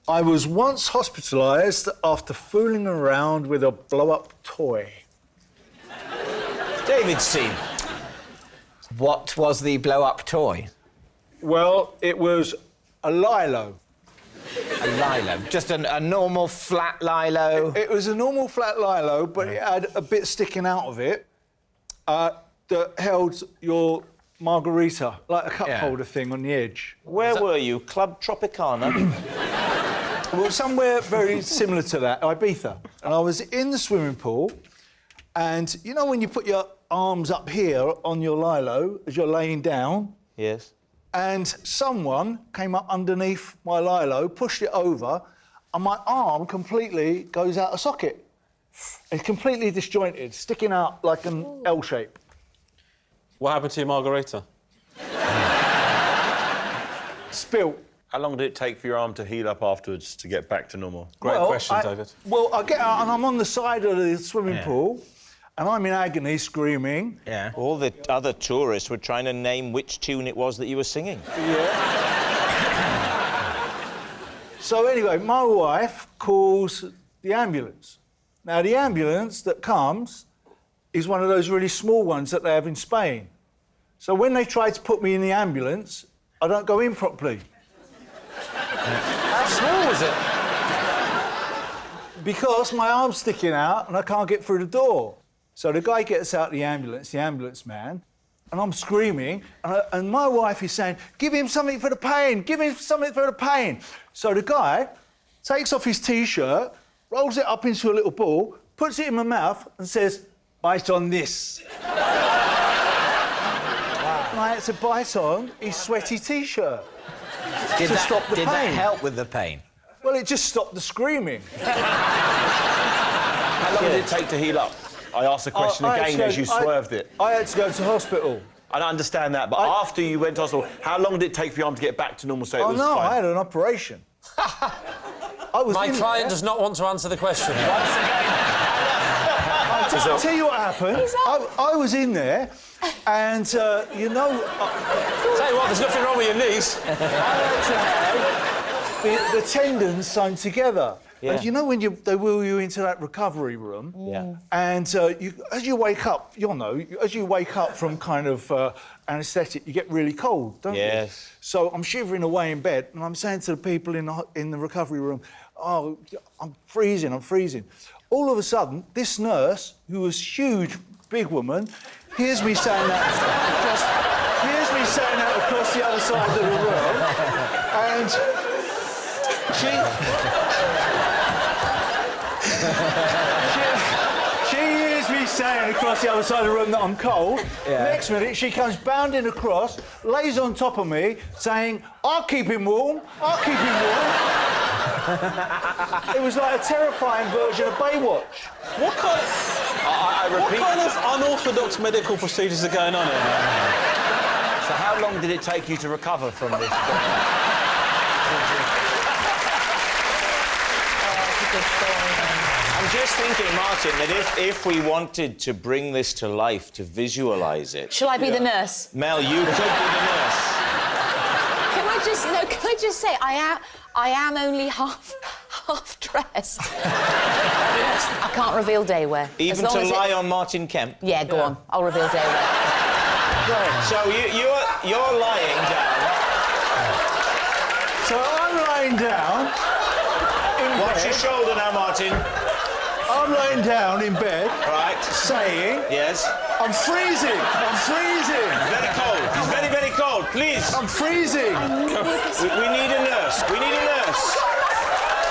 I was once hospitalised after fooling around with a blow-up toy. David Steen. What was the blow-up toy? Well, it was a lilo. A lilo? Just a normal flat lilo? It was a normal flat lilo, but it had a bit sticking out of it that held your margarita, like a cup holder thing on the edge. Where were you? Club Tropicana? Well, somewhere very similar to that, Ibiza. And I was in the swimming pool, and you know when you put your arms up here on your lilo as you're laying down? Yes. And someone came up underneath my lilo, pushed it over, and my arm completely goes out of socket. It's completely disjointed, sticking out like an L shape. What happened to your margarita? Spilt. How long did it take for your arm to heal up afterwards to get back to normal? Great question, David. Well, I get out and I'm on the side of the swimming pool, and I'm in agony, screaming. Yeah. All the other tourists were trying to name which tune it was that you were singing. Yeah. So anyway, my wife calls the ambulance. Now, the ambulance that comes is one of those really small ones that they have in Spain. So when they try to put me in the ambulance, I don't go in properly. How small was it? Because my arm's sticking out and I can't get through the door. So the guy gets out the ambulance man, and I'm screaming, and my wife is saying, give him something for the pain, give him something for the pain. So the guy takes off his T-shirt, rolls it up into a little ball, puts it in my mouth and says, bite on this. Wow. And I had to bite on his sweaty T-shirt to stop the pain. Did that help with the pain? Well, it just stopped the screaming. How long did it take to heal up? I asked the question again as you swerved it. I had to go to hospital. I don't understand that, but after you went to hospital, how long did it take for your arm to get back to normal so it was fine? I had an operation. My client does not want to answer the question. Once again. I'll tell you what happened. I was in there, and, you know... Tell you what, there's nothing wrong with your knees. I had to have the tendons sewn together. Yeah. And you know when they wheel you into that recovery room? Yeah. And as you wake up, you'll know, as you wake up from kind of anaesthetic, you get really cold, don't you? Yes. So I'm shivering away in bed, and I'm saying to the people in the recovery room, oh, I'm freezing. All of a sudden, this nurse, who was huge, big woman, hears me saying that across the other side of the room, and she hears me saying across the other side of the room that I'm cold. Yeah. Next minute, she comes bounding across, lays on top of me, saying, I'll keep him warm. It was like a terrifying version of Baywatch. What kind of unorthodox medical procedures are going on here? So how long did it take you to recover from this? I'm just thinking, Martin, that if we wanted to bring this to life, to visualise it... Shall I be the nurse? Mel, you could be the nurse. Can I just say, I am only half dressed. I can't reveal day wear. Even to lie on Martin Kemp? Yeah, go on. I'll reveal day wear. So you're lying down. So I'm lying down in Watch bed. your shoulder now, Martin. I'm lying down in bed, Right. saying, Yes. I'm freezing. Very cold. He's very, very cold. Please. I'm freezing. We need a nurse. We need a nurse.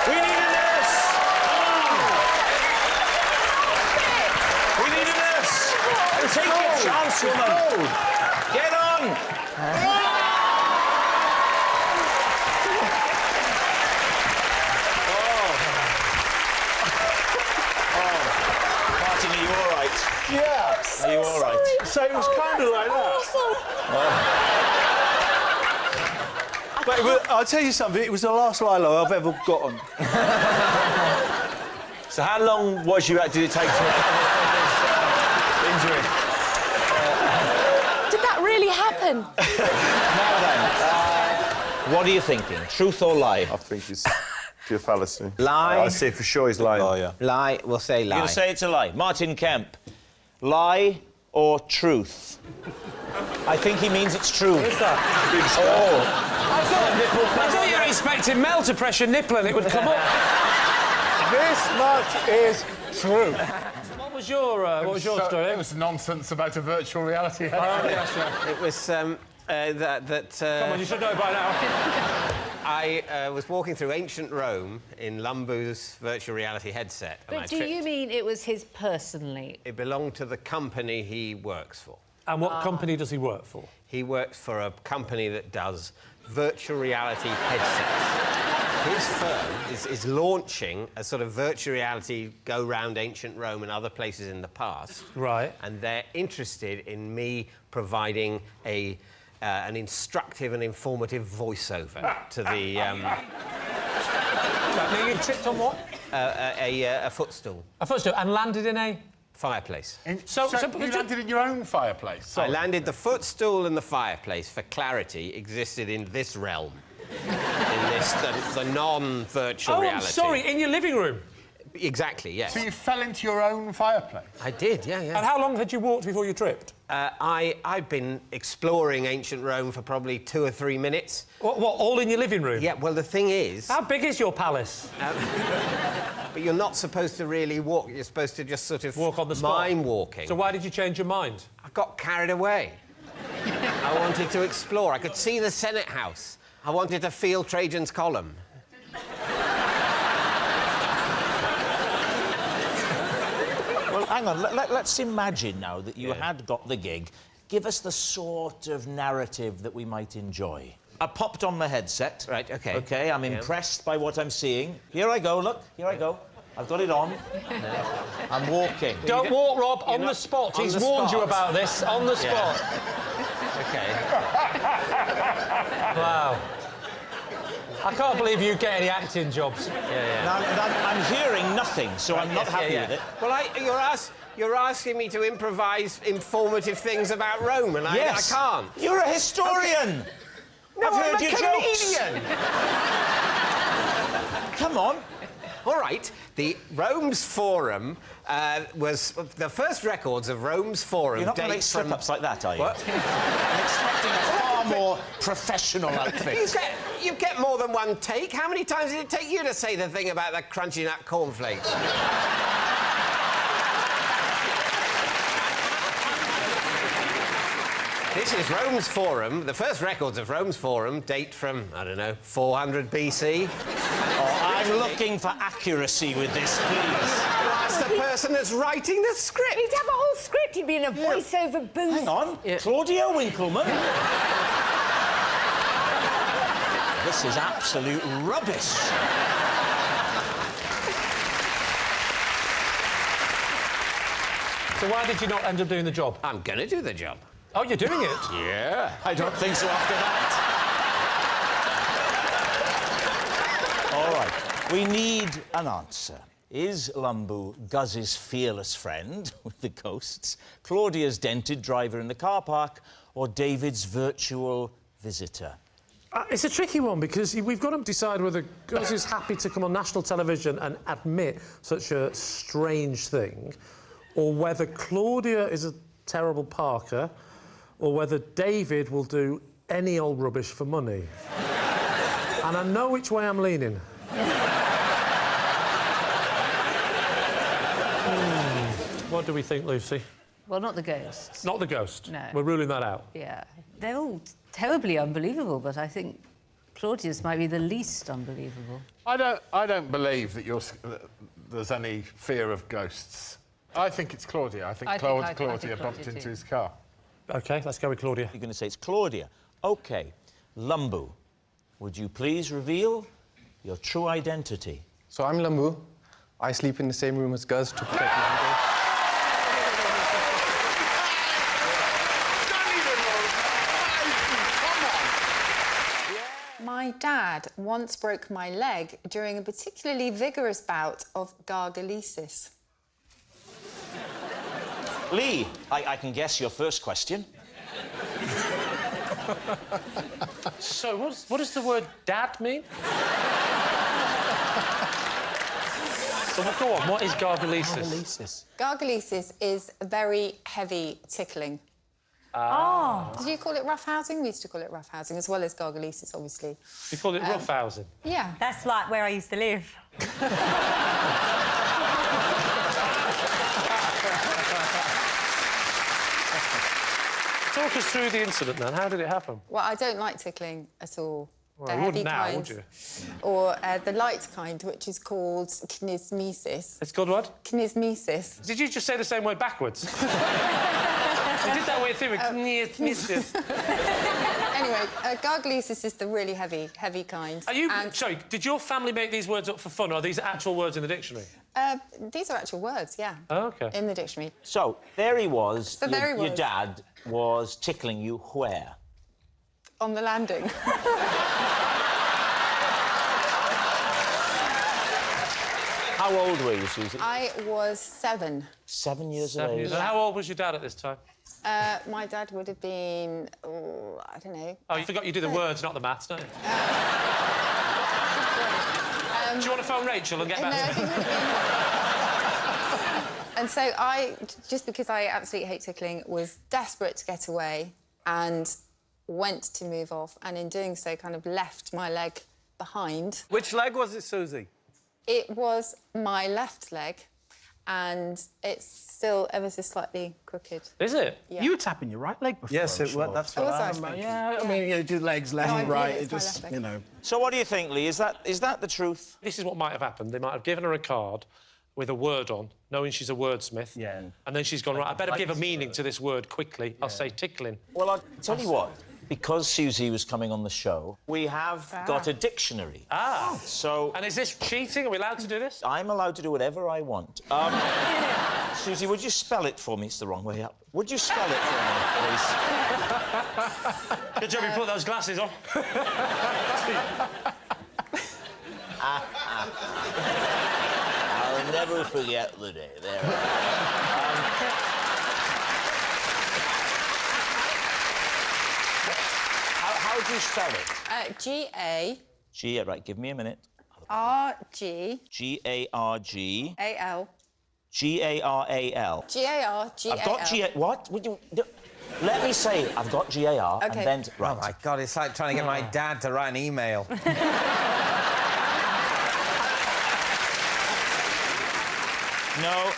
We need a nurse. We need a nurse. Take your chance, woman. Get on. Martin, are you all right? Yeah. Are you all right? So it was kind of like that. But I'll tell you something, it was the last lilo I've ever gotten. So how long did it take to recover from this injury? Did that really happen? Now then, what are you thinking? Truth or lie? I think it's Pure fallacy. Lie. I see for sure he's lying. Oh, yeah. Lie. We'll say lie. You're going to say it's a lie. Martin Kemp, lie or truth? I think he means it's true. What's that? I thought you were expecting Mel to press your nipple and it would come up. This much is true. What was your story? It was nonsense about a virtual reality headset. It was Come on, you should know by now. I was walking through ancient Rome in Lumbu's virtual reality headset. And I But do tripped. you mean it was his personally? It belonged to the company he works for. And what company does he work for? He works for a company that does virtual reality headsets. His firm is launching a sort of virtual reality go round ancient Rome and other places in the past. Right. And they're interested in me providing an instructive and informative voiceover to the You tripped on what? a footstool, A footstool and landed in a... fireplace. So You landed in your own fireplace. I landed the footstool and the fireplace, for clarity, existed in this realm. In this, the non-virtual Oh, reality. I'm sorry, in your living room? Exactly, yes. So you fell into your own fireplace? I did, yeah. And how long had you walked before you tripped? I've been exploring ancient Rome for probably 2 or 3 minutes. What, all in your living room? Yeah, well, the thing is... How big is your palace? But you're not supposed to really walk. You're supposed to just sort of... Walk on the spot? Mime walking. So why did you change your mind? I got carried away. I wanted to explore. I could see the Senate House. I wanted to feel Trajan's column. Well, hang on. Let's imagine now that you had got the gig. Give us the sort of narrative that we might enjoy. I popped on my headset. Right, OK. OK, I'm impressed by what I'm seeing. Here I go, look. Here I go. I've got it on. I'm walking. Don't walk, Rob, on the spot. on He's the warned you spot. about this. On the spot. OK. Wow. I can't believe you get any acting jobs. Now, I'm hearing nothing, so I'm not happy with it. Well, you're asking me to improvise informative things about Rome, and Yes. I can't. You're a historian. No, I've heard I'm a your comedian. jokes. Come on. All right, the Rome's Forum was... The first records of Rome's Forum You're not going to date make from... slip-ups like that, are you? What? I'm expecting a far more professional outfit. You get more than one take. How many times did it take you to say the thing about the crunchy nut cornflakes? This is Rome's Forum. The first records of Rome's Forum date from, I don't know, 400 BC. I'm looking for accuracy with this, please. That's the person that's writing the script. He'd have a whole script. He'd be in a voiceover booth. Hang on. Claudia Winkleman. This is absolute rubbish. So why did you not end up doing the job? I'm going to do the job. Oh, you're doing it? Yeah. I don't think so after that. All right. We need an answer. Is Lumbu Guz's fearless friend with the ghosts, Claudia's dented driver in the car park, or David's virtual visitor? It's a tricky one because we've got to decide whether Guz is happy to come on national television and admit such a strange thing, or whether Claudia is a terrible parker, or whether David will do any old rubbish for money. And I know which way I'm leaning. What do we think, Lucy? Well, not the ghosts. Not the ghost. No. We're ruling that out. Yeah. They're all terribly unbelievable, but I think Claudia's might be the least unbelievable. I don't believe that there's any fear of ghosts. I think it's Claudia. I think Claudia bumped too. into his car. OK, let's go with Claudia. You're going to say it's Claudia. OK. Lumbu, would you please reveal your true identity? So I'm Lambu. I sleep in the same room as Guz to protect my uncle. My dad once broke my leg during a particularly vigorous bout of gargalesis. Lee, I can guess your first question. So, what does the word dad mean? Well, go on, what is gargalesis? Gargalesis is very heavy tickling. Oh. Did you call it roughhousing? We used to call it roughhousing, as well as gargalesis, obviously. You call it roughhousing? Yeah. That's like where I used to live. Talk us through the incident, then. How did it happen? Well, I don't like tickling at all. Well, the you heavy wouldn't now, kind, would you? Or the light kind, which is called kinesmesis. It's called what? Kinesmesis. Did you just say the same word backwards? You did that weird thing with kinesmesis. Anyway, gargalesis is the really heavy kind. Are you... Sorry, did your family make these words up for fun, or are these actual words in the dictionary? These are actual words, yeah. Oh, OK. In the dictionary. So, there he was. So there he Your was. dad was tickling you where? On the landing. How old were you, Susie? I was 7. 7 years of age. And how old was your dad at this time? My dad would have been, oh, I don't know. Oh, you forgot you do the words, not the maths, don't you? Do you want to phone Rachel and get back to me? And so I, just because I absolutely hate tickling, was desperate to get away and went to move off, and in doing so kind of left my leg behind. Which leg was it, Susie? It was my left leg, and it's still ever so slightly crooked. Is it? Yeah. You were tapping your right leg before. Yes, it was. That's Oh, what was I? I'm... Yeah, I mean, you do legs left No, I and believe right. it's It my just, left leg. you know. So what do you think, Lee? Is that the truth? This is what might have happened. They might have given her a card with a word on, knowing she's a wordsmith. Yeah. And then she's gone, right, I better give a meaning to this word quickly. I'll say tickling. Well, I'll tell you what. Because Susie was coming on the show, we have got a dictionary. Ah. So... And is this cheating? Are we allowed to do this? I'm allowed to do whatever I want. Susie, would you spell it for me? It's the wrong way up. Would you spell it for me, please? Good job you put those glasses on. I'll never forget the day. There. How do you spell it? G-A... G, right, give me a minute. R-G... G-A-R-G... A-L... G-A-R-A-L. G-A-R-G-A-L... I've got G-A... What? Would you... Let me say it. I've got G-A-R, OK. and then... Right. Oh, my God, it's like trying to get my dad to write an email. No,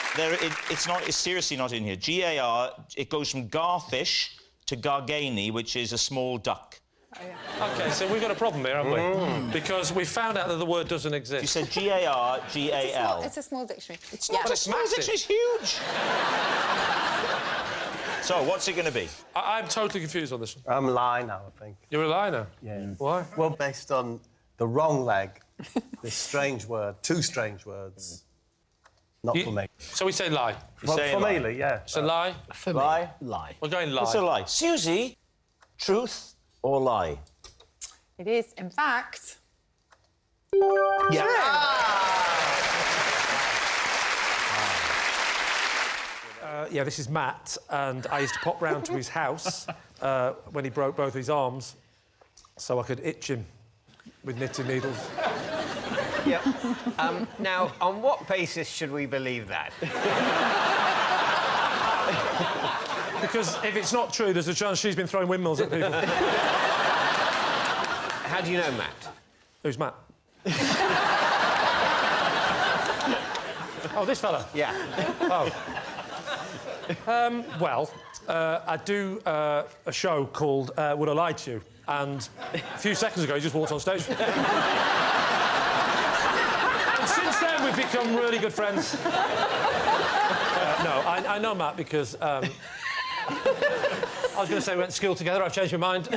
it's not. It's seriously not in here. G-A-R, it goes from garfish to gargani, which is a small duck. Oh, yeah. OK, so we've got a problem here, haven't we? Because we found out that the word doesn't exist. You said G-A-R-G-A-L. It's a small dictionary. It's not a small dictionary, it's huge. So, what's it going to be? I'm totally confused on this one. I'm a lie now, I think. You're a lie now? Yeah. Why? Well, based on the wrong leg, this strange word, two strange words. Not for me. So we say lie. Well, for me, Lee, yeah. It's a lie? For Lie? me, lie. We're going lie. It's a lie. Susie, truth or lie? It is, in fact... Yeah. Yeah, this is Matt, and I used to pop round to his house when he broke both his arms so I could itch him with knitting needles. Yep. Now, on what basis should we believe that? Because if it's not true, there's a chance she's been throwing windmills at people. How do you know Matt? Who's Matt? Oh, this fella? Yeah. Oh. Well, I do a show called Would I Lie to You? And a few seconds ago, he just walked on stage. And since then, we've become really good friends. No, I know Matt because... I was going to say we went to school together. I've changed my mind.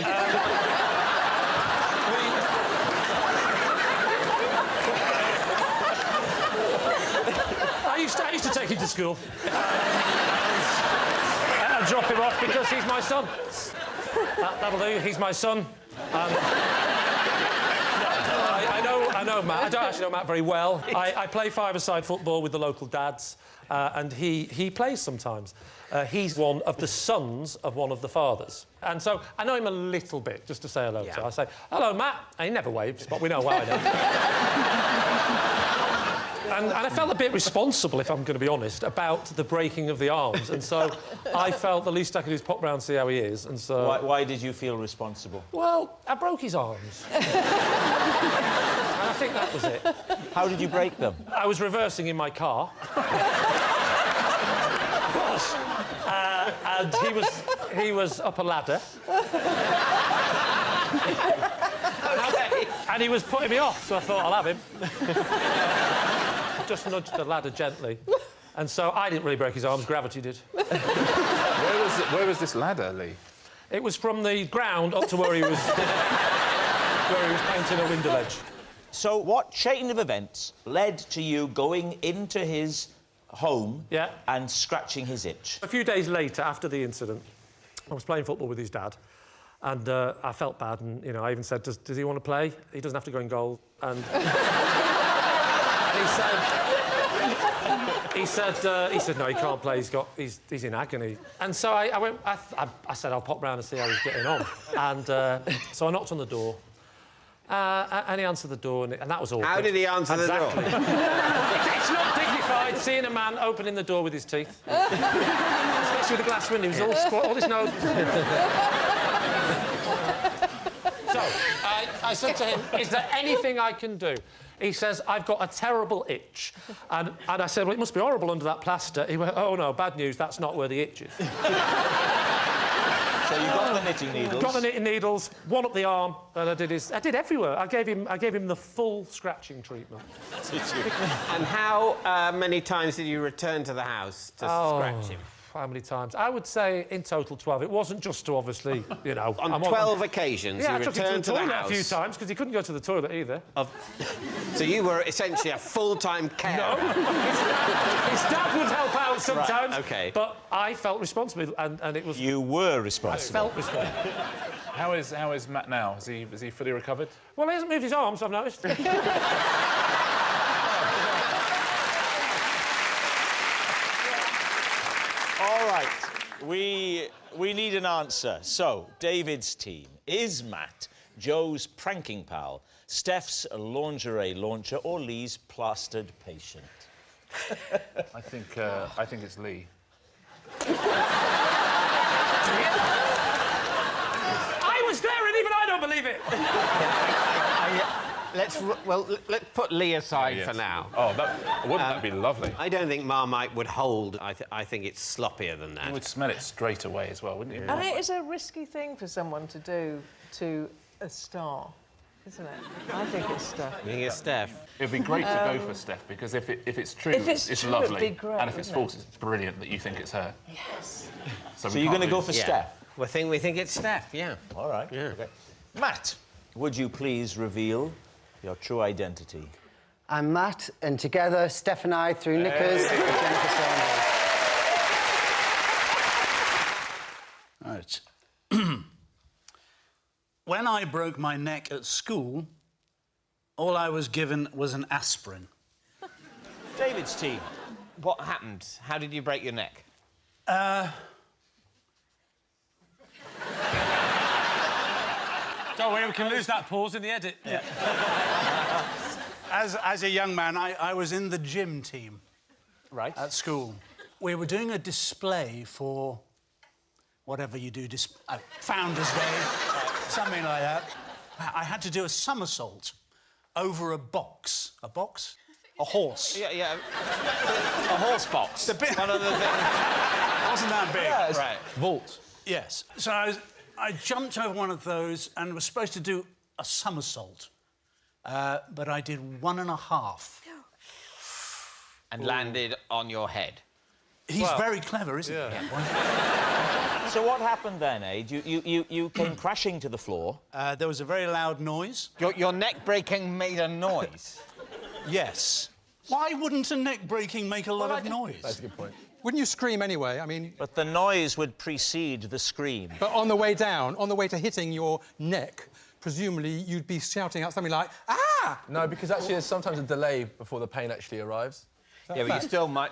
I used to take him to school. I'd drop him off because he's my son. That'll do. He's my son. I know Matt. I don't actually know Matt very well. I play five-a-side football with the local dads, and he plays sometimes. He's one of the sons of one of the fathers. And so I know him a little bit, just to say hello. Yeah. So I say, hello, Matt. And he never waves, but we know why I And I felt a bit responsible, if I'm going to be honest, about the breaking of the arms. And so I felt the least I could do is pop round and see how he is. And so... Why did you feel responsible? Well, I broke his arms. And I think that was it. How did you break them? I was reversing in my car. And he was up a ladder. And he was putting me off, so I thought, I'll have him. Just nudged the ladder gently. And so I didn't really break his arms, gravity did. Where was this ladder, Lee? It was from the ground up to where he was... where he was painting a window ledge. So what chain of events led to you going into his home and scratching his itch? A few days later, after the incident, I was playing football with his dad, and I felt bad, and, you know, I even said, does he want to play? He doesn't have to go in goal. And, he said, no, he can't play, he's in agony. And so I said, I'll pop round and see how he's getting on. And so I knocked on the door. And he answered the door, and that was awkward. How did he answer the door? It's not dignified seeing a man opening the door with his teeth. Especially with a glass window. He was all squat, all his nose. So, I said to him, is there anything I can do? He says, I've got a terrible itch. And I said, well, it must be horrible under that plaster. He went, oh, no, bad news, that's not where the itch is. So you got the knitting needles? Got the knitting needles, one up the arm, and I did everywhere. I gave him the full scratching treatment. And how many times did you return to the house to scratch him? How many times? I would say in total 12. It wasn't just to obviously, you know... On 12 occasions, you returned to the house? a few times, because he couldn't go to the toilet either. So you were essentially a full-time carer? No. His dad would help out sometimes. Right, OK. But I felt responsible, and it was... You were responsible. I felt responsible. How is Matt now? Is he fully recovered? Well, he hasn't moved his arms, I've noticed. All right, we need an answer. So, David's team, is Matt Joe's pranking pal, Steph's lingerie launcher, or Lee's plastered patient? I think it's Lee. I was there, and even I don't believe it. Let's put Lee aside for now. Oh, wouldn't that be lovely? I don't think Marmite would hold. I think it's sloppier than that. You would smell it straight away as well, wouldn't you? And it is a risky thing for someone to do to a star, isn't it? I think it's Steph. You think it's Steph? It'd be great to go for Steph, because if it's true, it's lovely. It'd be great, and if it's false, it's brilliant that you think it's her. Yes. So you're going to go for Steph? We think it's Steph, yeah. All right. Yeah. Okay. Matt, would you please reveal your true identity? I'm Matt, and together, Steph and I, through knickers, with Jennifer Saunders. Right. When I broke my neck at school, all I was given was an aspirin. David's team, what happened? How did you break your neck? Don't worry, we can lose that pause in the edit. Yeah. As a young man, I was in the gym team. Right. At school. We were doing a display for whatever you do, Founders Day, something like that. I had to do a somersault over a box. A box? A horse. Yeah. A horse box. One of the things. Wasn't that big? Yeah, right. Vault. Yes. So I jumped over one of those and was supposed to do a somersault, but I did 1.5. And landed on your head. He's very clever, isn't he? So what happened then, Ade? You came crashing to the floor. There was a very loud noise. Your neck breaking made a noise? Yes. Why wouldn't a neck breaking make a lot of noise? That's a good point. Wouldn't you scream anyway? I mean... But the noise would precede the scream. But on the way down, on the way to hitting your neck, presumably you'd be shouting out something like, ah! No, because actually there's sometimes a delay before the pain actually arrives. Yeah, but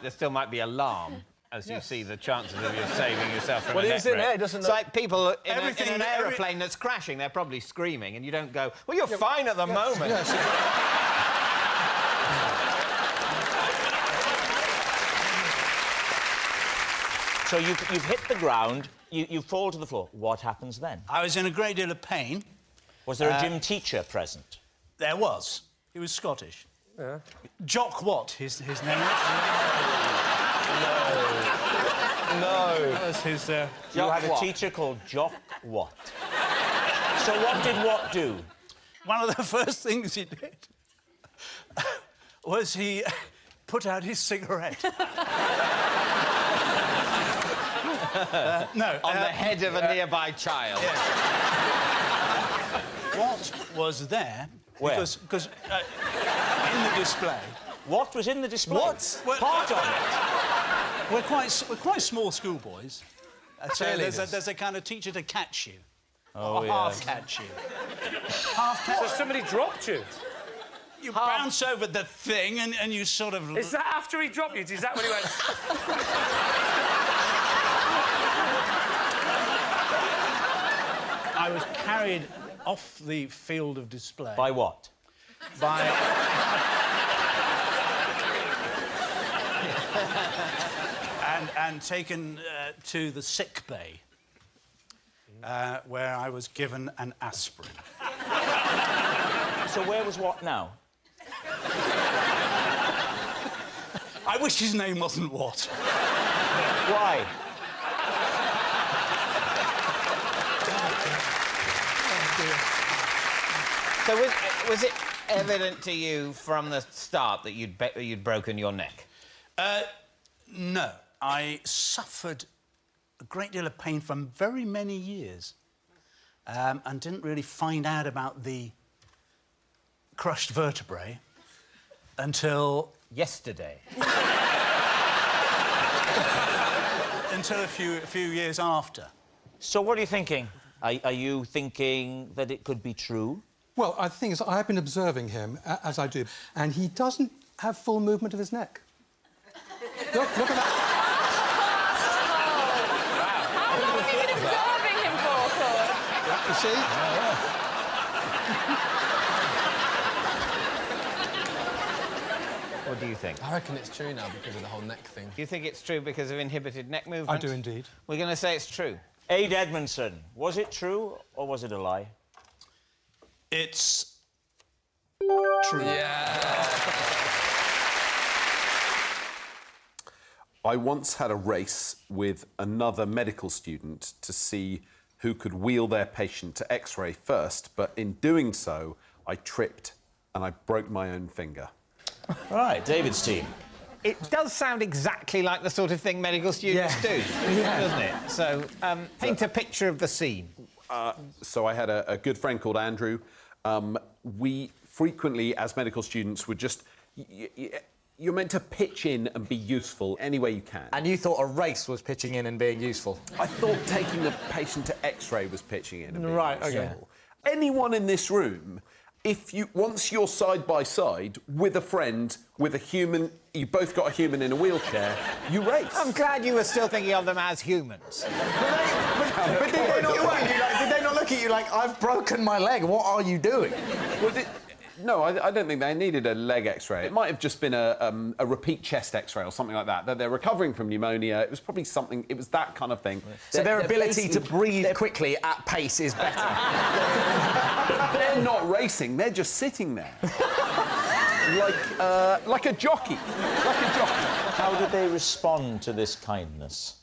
there still might be alarm as you see the chances of you saving yourself from a neck he's in break. there, doesn't It's like people in an aeroplane that's crashing, they're probably screaming, and you don't go, well, you're fine at the moment. Yes. So you've hit the ground, you fall to the floor. What happens then? I was in a great deal of pain. Was there a gym teacher present? There was. He was Scottish. Yeah. Jock Watt, his name was. No. That was his... You had a teacher called Jock Watt. So what did Watt do? One of the first things he did was he put out his cigarette. No. On the head of a nearby child. Yeah. Watt was there Where? because in the display. What was in the display? What? Part of it. We're quite small schoolboys. So there's a kind of teacher to catch you. Oh, or yeah. half catch you. Half catch. So somebody dropped you? You bounce over the thing and you sort of... Is that after he dropped you? Is that when he went... I was carried off the field of display. By what? By... and taken to the sick bay, where I was given an aspirin. So where was Watt now? I wish his name wasn't Watt. Why? So was it evident to you from the start that you'd broken your neck? No. I suffered a great deal of pain for very many years and didn't really find out about the crushed vertebrae until... Yesterday. Until a few years after. So what are you thinking? Are you thinking that it could be true? Well, the thing is, I've been observing him, as I do, and he doesn't have full movement of his neck. Look at that. How long have you been observing him for, Paul? You see? What do you think? I reckon it's true now because of the whole neck thing. Do you think it's true because of inhibited neck movement? I do indeed. We're going to say it's true. Ade Edmonson, was it true or was it a lie? It's... true. Yeah. I once had a race with another medical student to see who could wheel their patient to X-ray first, but in doing so, I tripped and I broke my own finger. Right, David's team. It does sound exactly like the sort of thing medical students do, doesn't it? So, paint a picture of the scene. So I had a good friend called Andrew. We frequently, as medical students, would just... You're meant to pitch in and be useful any way you can. And you thought a race was pitching in and being useful? I thought taking the patient to X-ray was pitching in and being right, useful. OK. Anyone in this room, once you're side by side with a friend, with a human, you both got a human in a wheelchair, you race. I'm glad you were still thinking of them as humans. But did they not look at you like, I've broken my leg, what are you doing? Well, no, I don't think they needed a leg X-ray. It might have just been a repeat chest X-ray or something like that. That they're recovering from pneumonia. It was probably something. It was that kind of thing. So their ability to breathe quickly at pace is better. They're not racing. They're just sitting there, like a jockey. Like a jockey. How did they respond to this kindness?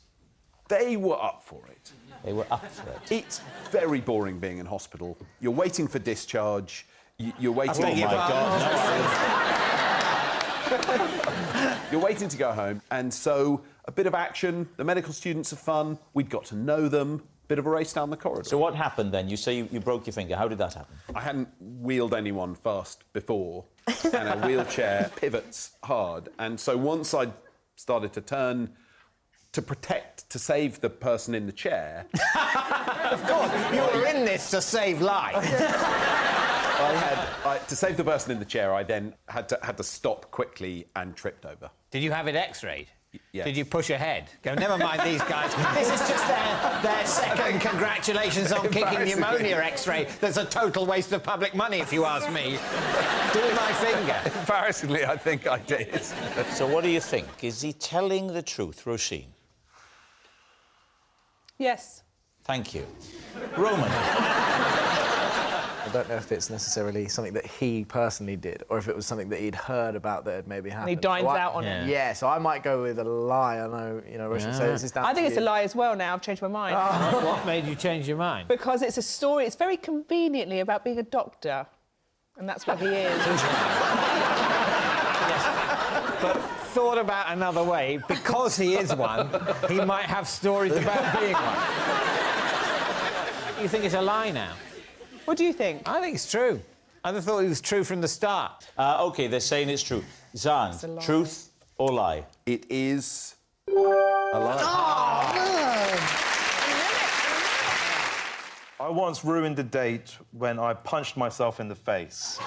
They were up for it. They were up for it. It's very boring being in hospital. You're waiting for discharge. You're waiting. Oh my God! You're waiting to go home, and so a bit of action. The medical students are fun. We'd got to know them. Bit of a race down the corridor. So what happened then? You say you broke your finger. How did that happen? I hadn't wheeled anyone fast before, and a wheelchair pivots hard. And so once I started to turn to save the person in the chair. Of course, you were in this to save lives. To save the person in the chair, I then had to stop quickly and tripped over. Did you have it X-rayed? Yes. Did you push ahead? Go, never mind these guys. This is just their second congratulations on kicking pneumonia X-ray. There's a total waste of public money, if you ask me. Do my finger. Embarrassingly, I think I did. So what do you think? Is he telling the truth, Roisin? Yes. Thank you. Roman. I don't know if it's necessarily something that he personally did or if it was something that he'd heard about that had maybe happened. And he dines So out on it. Yeah, so I might go with a lie. I know, you know, Russian says it's down I think to it's a you. lie as well now. I've changed my mind. What made you change your mind? Because it's a story. It's very conveniently about being a doctor. And that's what he is. But thought about another way, because he is one, he might have stories about being one. You think it's a lie now? What do you think? I think it's true. I just thought it was true from the start. OK, they're saying it's true. Xand, truth or lie? It is a lie. I once ruined a date when I punched myself in the face.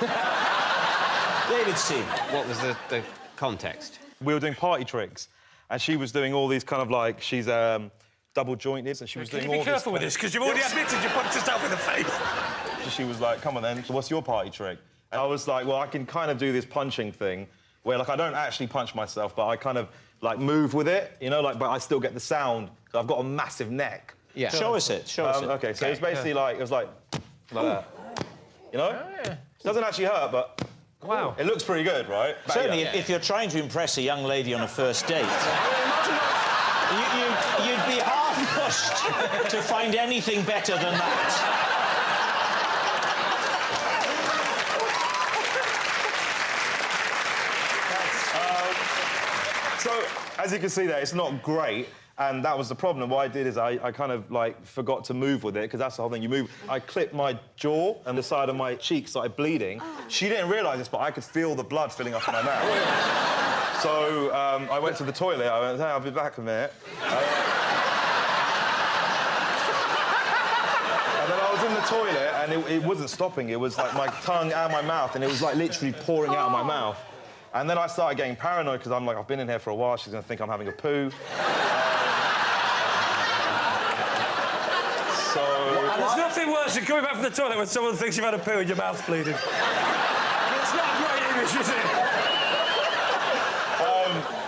David C. What was the context? We were doing party tricks, and she was doing all these kind of like... She's double jointed, and she was doing all this... Can you be careful with this, because you've already admitted you punched yourself in the face. She was like, come on then, what's your party trick? And I was like, well, I can kind of do this punching thing where, like, I don't actually punch myself, but I kind of, like, move with it, you know, like, but I still get the sound, because I've got a massive neck. Yeah. Show us it, show us it. OK, so it's basically like, it was like that. You know? It doesn't actually hurt, but... Wow. It looks pretty good, right? Certainly, if you're trying to impress a young lady on a first date, you'd be hard-pushed to find anything better than that. So, as you can see there, it's not great, and that was the problem. What I did is I kind of, like, forgot to move with it, because that's the whole thing, you move. I clipped my jaw, and the side of my cheek started bleeding. She didn't realise this, but I could feel the blood filling up in my mouth. So, I went to the toilet, I went, hey, I'll be back in a minute. And then I was in the toilet, and it wasn't stopping. It was, like, my tongue and my mouth, and it was, like, literally pouring out of my mouth. And then I started getting paranoid, because I'm like, I've been in here for a while, she's going to think I'm having a poo. There's nothing worse than coming back from the toilet when someone thinks you've had a poo and your mouth's bleeding. It's not a great image, is it?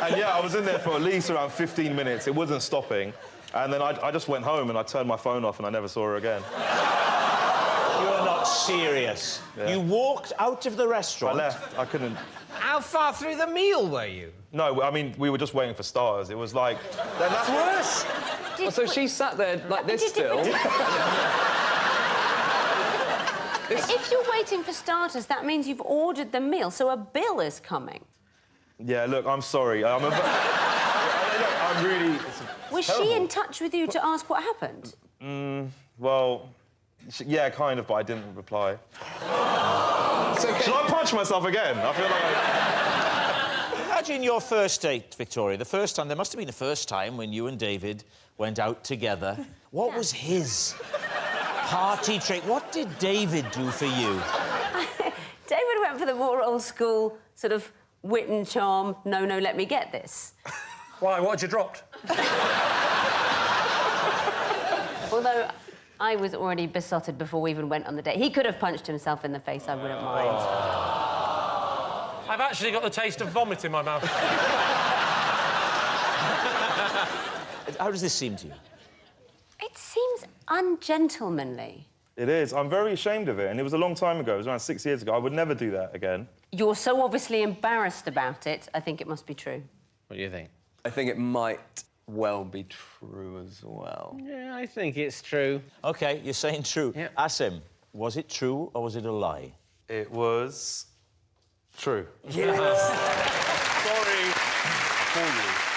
And yeah, I was in there for at least around 15 minutes. It wasn't stopping. And then I just went home and I turned my phone off and I never saw her again. You're not serious. Yeah. You walked out of the restaurant. I left. I couldn't... How far through the meal were you? No, I mean, we were just waiting for starters. It was like... Then that's worse. Well, so she sat there like this still. If you're waiting for starters, that means you've ordered the meal, so a bill is coming. Yeah, look, I'm sorry. I'm really... Was she in touch with you to ask what happened? Well, yeah, kind of, but I didn't reply. Should I punch myself again? I feel like... Imagine your first date, Victoria. The first time, there must have been the first time when you and David went out together. What was his party trick? What did David do for you? David went for the more old school sort of wit and charm, no, let me get this. Why, what had you dropped? Although I was already besotted before we even went on the date. He could have punched himself in the face, I wouldn't mind. I've actually got the taste of vomit in my mouth. How does this seem to you? It seems ungentlemanly. It is. I'm very ashamed of it, and it was a long time ago. It was around 6 years ago. I would never do that again. You're so obviously embarrassed about it, I think it must be true. What do you think? I think it might well be true as well. Yeah, I think it's true. OK, you're saying true. Yeah. Asim, was it true or was it a lie? It was... true. Yes! Sorry for you.